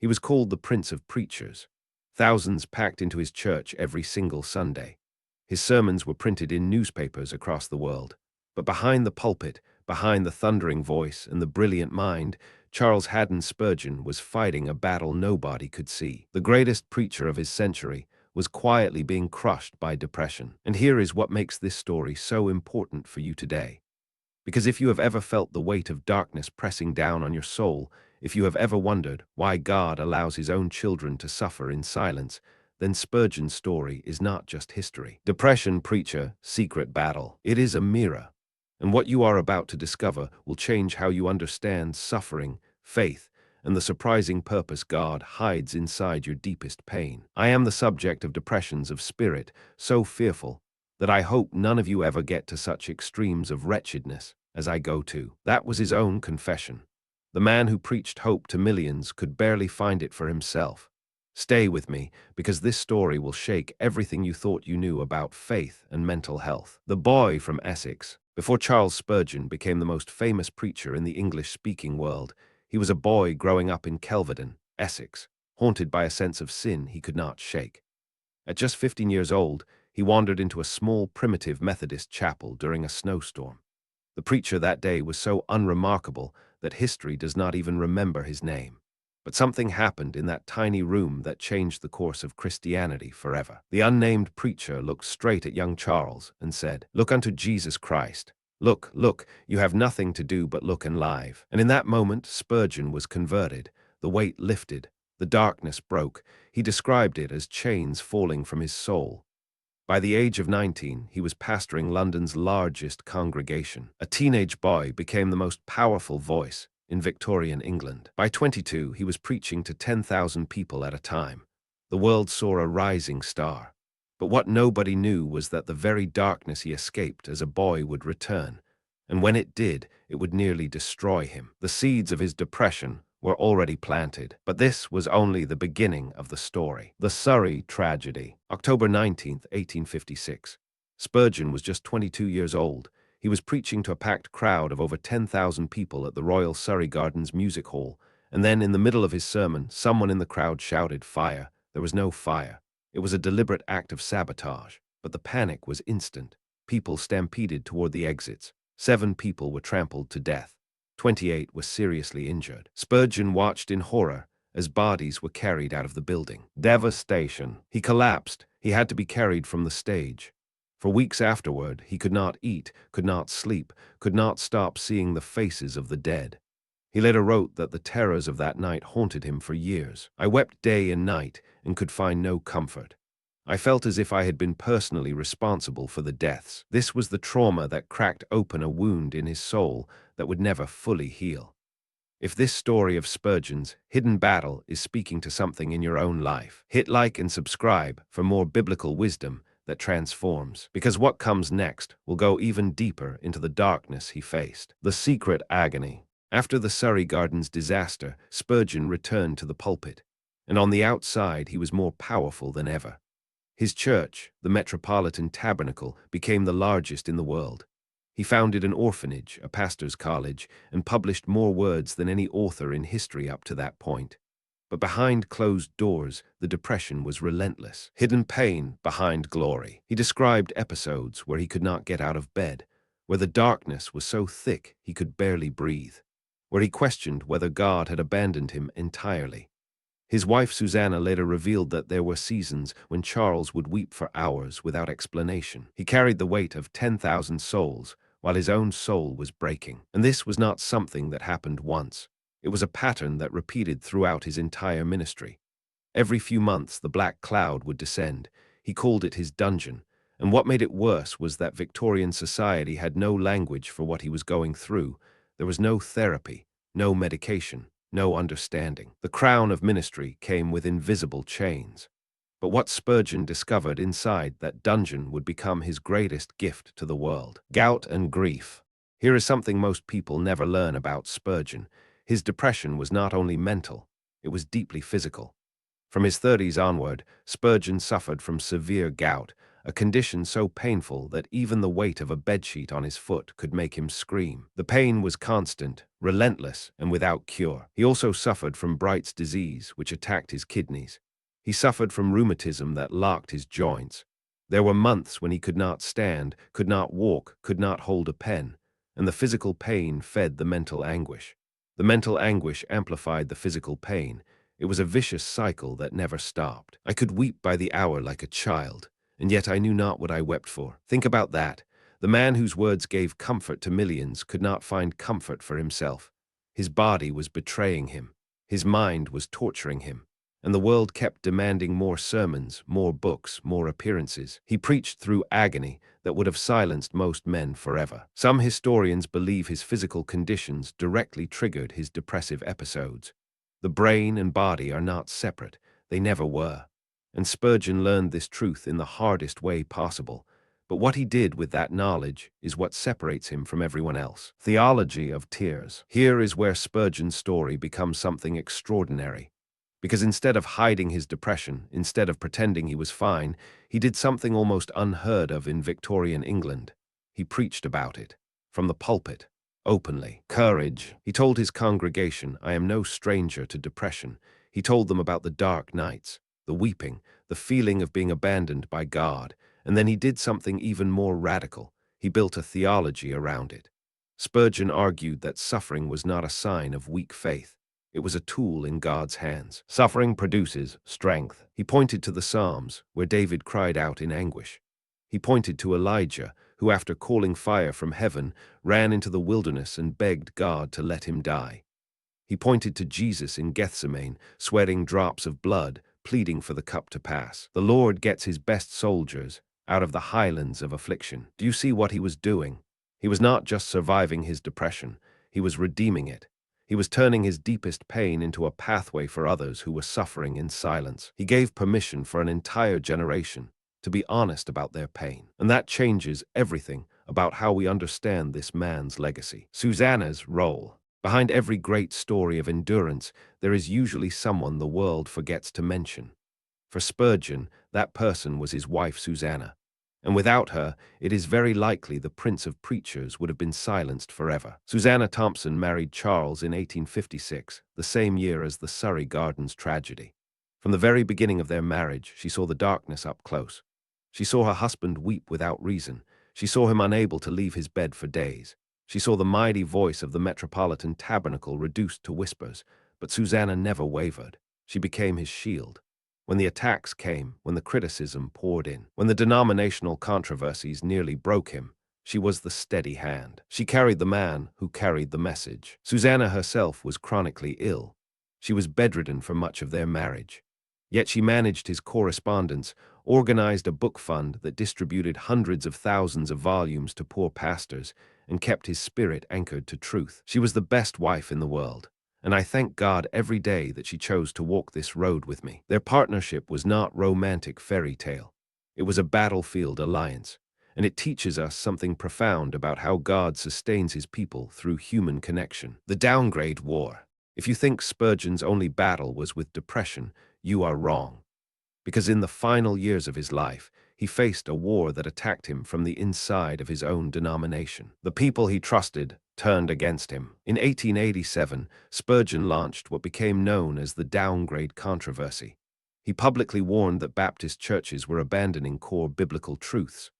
He was called the Prince of Preachers. Thousands packed into his church every single Sunday. His sermons were printed in newspapers across the world. But behind the pulpit, behind the thundering voice and the brilliant mind, Charles Haddon Spurgeon was fighting a battle nobody could see. The greatest preacher of his century was quietly being crushed by depression. And here is what makes this story so important for you today. Because if you have ever felt the weight of darkness pressing down on your soul, if you have ever wondered why God allows his own children to suffer in silence, then Spurgeon's story is not just history. Depression, preacher, secret battle. It is a mirror. And what you are about to discover will change how you understand suffering, faith, and the surprising purpose God hides inside your deepest pain. I am the subject of depressions of spirit, so fearful that I hope none of you ever get to such extremes of wretchedness as I go to. That was his own confession. The man who preached hope to millions could barely find it for himself. Stay with me, because this story will shake everything you thought you knew about faith and mental health. The boy from Essex. Before Charles Spurgeon became the most famous preacher in the English-speaking world, he was a boy growing up in Kelvedon, Essex, haunted by a sense of sin he could not shake. At just 15 years old, he wandered into a small, primitive Methodist chapel during a snowstorm. The preacher that day was so unremarkable that history does not even remember his name. But something happened in that tiny room that changed the course of Christianity forever. The unnamed preacher looked straight at young Charles and said, "Look unto Jesus Christ. Look, look, you have nothing to do but look and live." And in that moment, Spurgeon was converted. The weight lifted. The darkness broke. He described it as chains falling from his soul. By the age of 19, he was pastoring London's largest congregation. A teenage boy became the most powerful voice in Victorian England. By 22, he was preaching to 10,000 people at a time. The world saw a rising star. But what nobody knew was that the very darkness he escaped as a boy would return, and when it did, it would nearly destroy him. The seeds of his depression were already planted, but this was only the beginning of the story. The Surrey tragedy. October 19th, 1856. Spurgeon was just 22 years old. He was preaching to a packed crowd of over 10,000 people at the Royal Surrey Gardens Music Hall, and then in the middle of his sermon, someone in the crowd shouted, "Fire!" There was no fire. It was a deliberate act of sabotage, but the panic was instant. People stampeded toward the exits. 7 people were trampled to death. 28 were seriously injured. Spurgeon watched in horror as bodies were carried out of the building. Devastation. He collapsed. He had to be carried from the stage. For weeks afterward, he could not eat, could not sleep, could not stop seeing the faces of the dead. He later wrote that the terrors of that night haunted him for years. "I wept day and night and could find no comfort. I felt as if I had been personally responsible for the deaths." This was the trauma that cracked open a wound in his soul that would never fully heal. If this story of Spurgeon's hidden battle is speaking to something in your own life, hit like and subscribe for more biblical wisdom that transforms, because what comes next will go even deeper into the darkness he faced. The secret agony. After the Surrey Gardens disaster, Spurgeon returned to the pulpit, and on the outside he was more powerful than ever. His church, the Metropolitan Tabernacle, became the largest in the world. He founded an orphanage, a pastor's college, and published more words than any author in history up to that point. But behind closed doors, the depression was relentless. Hidden pain behind glory. He described episodes where he could not get out of bed, where the darkness was so thick he could barely breathe, where he questioned whether God had abandoned him entirely. His wife Susanna later revealed that there were seasons when Charles would weep for hours without explanation. He carried the weight of 10,000 souls, while his own soul was breaking. And this was not something that happened once. It was a pattern that repeated throughout his entire ministry. Every few months, the black cloud would descend. He called it his dungeon. And what made it worse was that Victorian society had no language for what he was going through. There was no therapy, no medication, no understanding. The crown of ministry came with invisible chains. But what Spurgeon discovered inside that dungeon would become his greatest gift to the world. Gout and grief. Here is something most people never learn about Spurgeon. His depression was not only mental, it was deeply physical. From his 30s onward, Spurgeon suffered from severe gout, a condition so painful that even the weight of a bedsheet on his foot could make him scream. The pain was constant, relentless, and without cure. He also suffered from Bright's disease, which attacked his kidneys. He suffered from rheumatism that locked his joints. There were months when he could not stand, could not walk, could not hold a pen, and the physical pain fed the mental anguish. The mental anguish amplified the physical pain. It was a vicious cycle that never stopped. I could weep by the hour like a child, and yet I knew not what I wept for. Think about that. The man whose words gave comfort to millions could not find comfort for himself. His body was betraying him. His mind was torturing him. And the world kept demanding more sermons, more books, more appearances. He preached through agony that would have silenced most men forever. Some historians believe his physical conditions directly triggered his depressive episodes. The brain and body are not separate. They never were. And Spurgeon learned this truth in the hardest way possible. But what he did with that knowledge is what separates him from everyone else. Theology of tears. Here is where Spurgeon's story becomes something extraordinary. Because instead of hiding his depression, instead of pretending he was fine, he did something almost unheard of in Victorian England. He preached about it, from the pulpit, openly. Courage. He told his congregation, I am no stranger to depression. He told them about the dark nights, the weeping, the feeling of being abandoned by God, and then he did something even more radical. He built a theology around it. Spurgeon argued that suffering was not a sign of weak faith. It was a tool in God's hands. Suffering produces strength. He pointed to the Psalms, where David cried out in anguish. He pointed to Elijah, who after calling fire from heaven, ran into the wilderness and begged God to let him die. He pointed to Jesus in Gethsemane, sweating drops of blood, pleading for the cup to pass. The Lord gets his best soldiers out of the highlands of affliction. Do you see what he was doing? He was not just surviving his depression, he was redeeming it. He was turning his deepest pain into a pathway for others who were suffering in silence. He gave permission for an entire generation to be honest about their pain. And that changes everything about how we understand this man's legacy. Susanna's role. Behind every great story of endurance, there is usually someone the world forgets to mention. For Spurgeon, that person was his wife Susanna. And without her, it is very likely the Prince of Preachers would have been silenced forever. Susanna Thompson married Charles in 1856, the same year as the Surrey Gardens tragedy. From the very beginning of their marriage, she saw the darkness up close. She saw her husband weep without reason. She saw him unable to leave his bed for days. She saw the mighty voice of the Metropolitan Tabernacle reduced to whispers, but Susanna never wavered. She became his shield. When the attacks came, when the criticism poured in, when the denominational controversies nearly broke him, she was the steady hand. She carried the man who carried the message. Susanna herself was chronically ill. She was bedridden for much of their marriage. Yet she managed his correspondence, organized a book fund that distributed hundreds of thousands of volumes to poor pastors, and kept his spirit anchored to truth. She was the best wife in the world. And I thank God every day that she chose to walk this road with me. Their partnership was not romantic fairy tale. It was a battlefield alliance, and it teaches us something profound about how God sustains his people through human connection. The downgrade war. If you think Spurgeon's only battle was with depression, you are wrong. Because in the final years of his life, he faced a war that attacked him from the inside of his own denomination. The people he trusted turned against him. In 1887, Spurgeon launched what became known as the downgrade controversy. He publicly warned that Baptist churches were abandoning core biblical truths.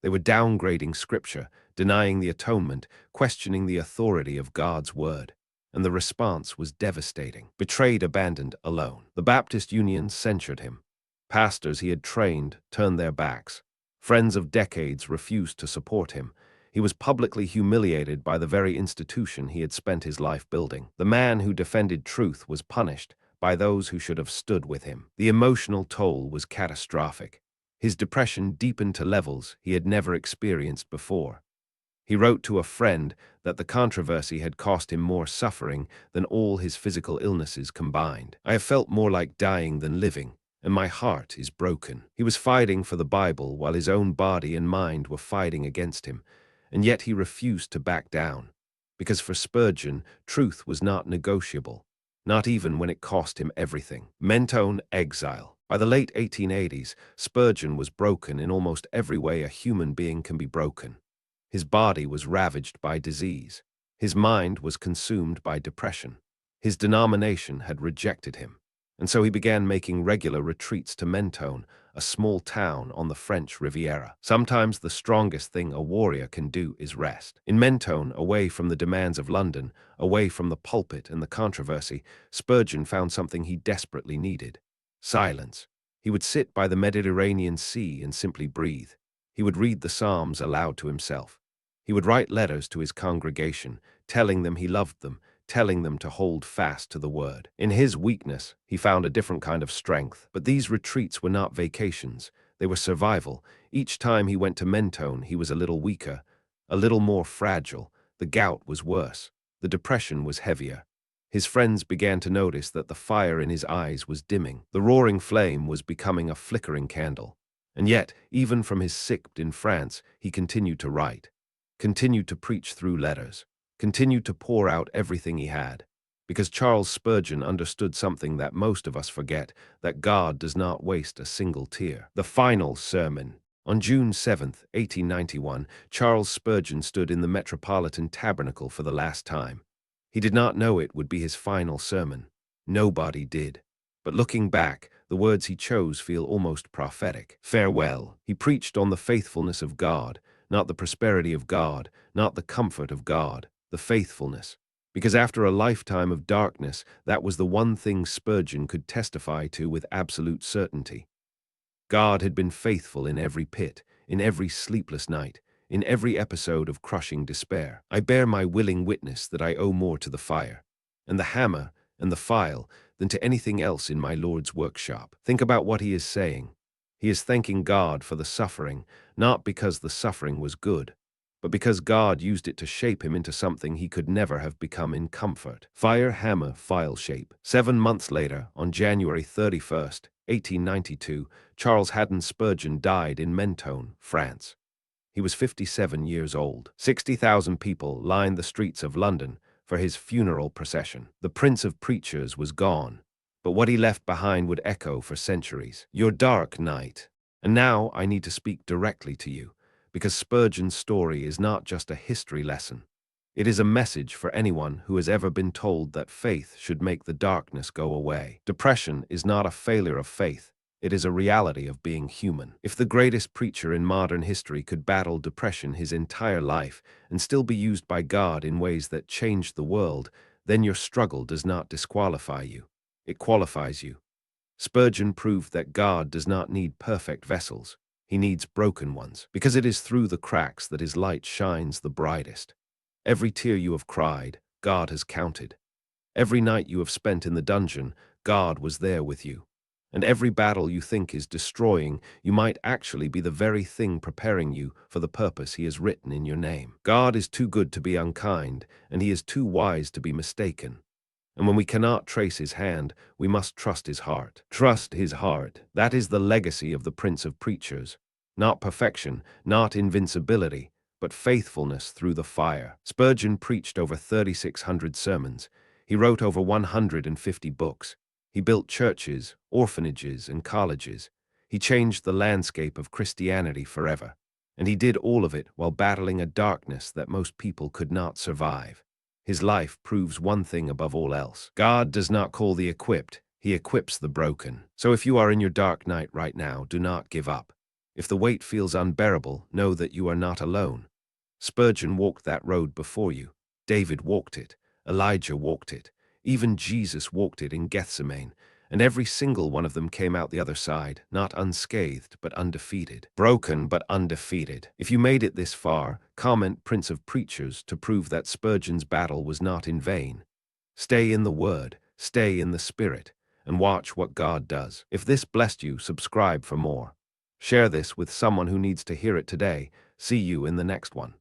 They were downgrading Scripture, denying the atonement, questioning the authority of God's word. And the response was devastating. Betrayed, abandoned, alone. The Baptist Union censured him. Pastors he had trained turned their backs. Friends of decades refused to support him. He was publicly humiliated by the very institution he had spent his life building. The man who defended truth was punished by those who should have stood with him. The emotional toll was catastrophic. His depression deepened to levels he had never experienced before. He wrote to a friend that the controversy had cost him more suffering than all his physical illnesses combined. I have felt more like dying than living, and my heart is broken. He was fighting for the Bible while his own body and mind were fighting against him, and yet he refused to back down. Because for Spurgeon, truth was not negotiable, not even when it cost him everything. Mentone exile. By the late 1880s, Spurgeon was broken in almost every way a human being can be broken. His body was ravaged by disease. His mind was consumed by depression. His denomination had rejected him. And so he began making regular retreats to Mentone, a small town on the French Riviera. Sometimes the strongest thing a warrior can do is rest. In Mentone, away from the demands of London, away from the pulpit and the controversy, Spurgeon found something he desperately needed: silence. He would sit by the Mediterranean Sea and simply breathe. He would read the Psalms aloud to himself. He would write letters to his congregation, telling them he loved them, telling them to hold fast to the word. In his weakness, he found a different kind of strength. But these retreats were not vacations. They were survival. Each time he went to Mentone, he was a little weaker, a little more fragile. The gout was worse. The depression was heavier. His friends began to notice that the fire in his eyes was dimming. The roaring flame was becoming a flickering candle. And yet, even from his sick in France, he continued to write, continued to preach through letters, continued to pour out everything he had. Because Charles Spurgeon understood something that most of us forget, that God does not waste a single tear. The final sermon. On June 7, 1891, Charles Spurgeon stood in the Metropolitan Tabernacle for the last time. He did not know it would be his final sermon. Nobody did. But looking back, the words he chose feel almost prophetic. Farewell. He preached on the faithfulness of God, not the prosperity of God, not the comfort of God, the faithfulness. Because after a lifetime of darkness, that was the one thing Spurgeon could testify to with absolute certainty. God had been faithful in every pit, in every sleepless night, in every episode of crushing despair. I bear my willing witness that I owe more to the fire, and the hammer, and the file, than to anything else in my Lord's workshop. Think about what he is saying. He is thanking God for the suffering, not because the suffering was good, but because God used it to shape him into something he could never have become in comfort. Fire, hammer, file shape. 7 months later, on January 31st, 1892, Charles Haddon Spurgeon died in Mentone, France. He was 57 years old. 60,000 people lined the streets of London for his funeral procession. The Prince of Preachers was gone, but what he left behind would echo for centuries. Your dark night. And now I need to speak directly to you, because Spurgeon's story is not just a history lesson. It is a message for anyone who has ever been told that faith should make the darkness go away. Depression is not a failure of faith. It is a reality of being human. If the greatest preacher in modern history could battle depression his entire life and still be used by God in ways that changed the world, then your struggle does not disqualify you. It qualifies you. Spurgeon proved that God does not need perfect vessels. He needs broken ones, because it is through the cracks that his light shines the brightest. Every tear you have cried, God has counted. Every night you have spent in the dungeon, God was there with you. And every battle you think is destroying, you might actually be the very thing preparing you for the purpose he has written in your name. God is too good to be unkind, and he is too wise to be mistaken. And when we cannot trace his hand, we must trust his heart. Trust his heart. That is the legacy of the Prince of Preachers. Not perfection, not invincibility, but faithfulness through the fire. Spurgeon preached over 3,600 sermons. He wrote over 150 books. He built churches, orphanages, and colleges. He changed the landscape of Christianity forever. And he did all of it while battling a darkness that most people could not survive. His life proves one thing above all else. God does not call the equipped, he equips the broken. So if you are in your dark night right now, do not give up. If the weight feels unbearable, know that you are not alone. Spurgeon walked that road before you. David walked it. Elijah walked it. Even Jesus walked it in Gethsemane, and every single one of them came out the other side, not unscathed, but undefeated. Broken, but undefeated. If you made it this far, comment Prince of Preachers to prove that Spurgeon's battle was not in vain. Stay in the Word, stay in the Spirit, and watch what God does. If this blessed you, subscribe for more. Share this with someone who needs to hear it today. See you in the next one.